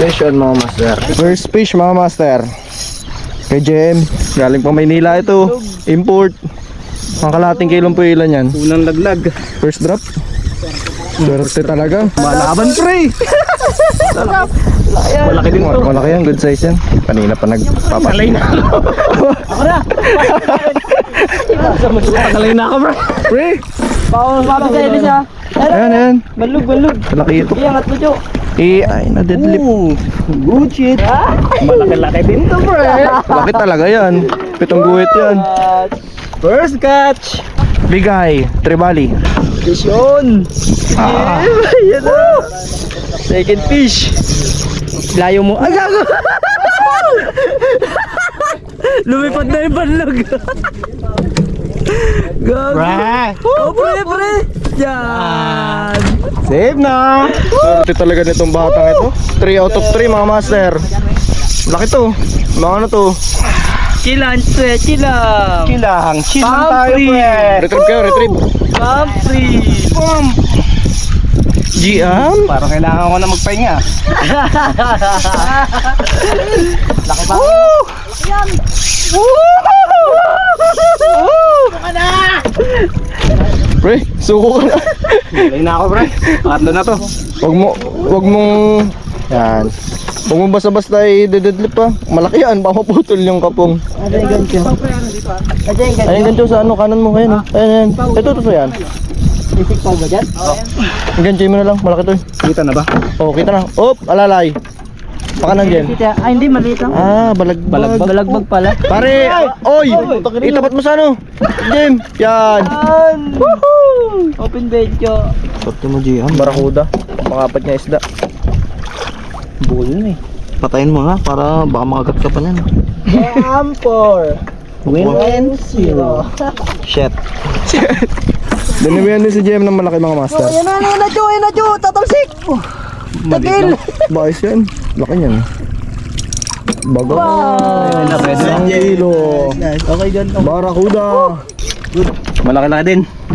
Fish on mga master. First fish mga master. Kay Jem. Galing pa Maynila ito. Import. Ang kalating kilong puwilan yan. Unang laglag. First drop. Swerte talaga. Malaban pre. Malaki din to. Malaki yan, good size yan. Kanina pa nagpapalay na. Ako na. Pakalay na ako bro. Pre! Bawang mapasay din siya. Ayan, ayan. Balug. Malaki ito. Iyangat mo Jo. Ay, na-deadlift. Good shit. Malaki-laki din to bro. Laki talaga yan. Pitong guhit yan. First catch. Bigay, Tribali. Fish on. Yan na. Second fish. Layo mo. Ay, gago. Lumipad na yung banlog. Gago. Oh, pre. Yan. Save na. Swerte talaga nitong batang ito. 3 out of 3 mga master. Laki to. Mga ano to? Chilang. Chilang Pump tayo free. pre. Retrieve kayo, retrieve. Pump free. Giam? Parang kailangan ko na magpahinga. Laki pa. Pre, suko ka na. Hintay na ako, pre. Pangatlo na to. Wag mong yan. Wag mong basta-basta i-deadlift pa. Malaki yan, baka maputol yung kapong. Ano yung gancho? Ayun gancho sa ano, kanan mo kayo. Ayan. Ito yan. Isik pa ba dyan? Ang gancho mo na lang, malaki to. Kita na ba? Oh, kita na. Op, alalay. Pakanan dyan. Ay, hindi, maliit lang. Ah, balagbag. Balagbag pala. Pare, oy! Itapat mo sa ano? Jim, yan. Woohoo! Open bencho. Sorte mo, Jim. Barakuda. Pangapat niya isda. Bull na eh. Patayin mo nga para baka makagat ka pa niyan. Am4. Win 0. Shit. Diniwihan din si Jim ng malaki mga master. Yan na, Jo. Tatalsik. Tagil. Bakit yan? Laki niyan. Bago. Wow. 1 kilo. Okay dyan. Barakuda. Malaki-laki din.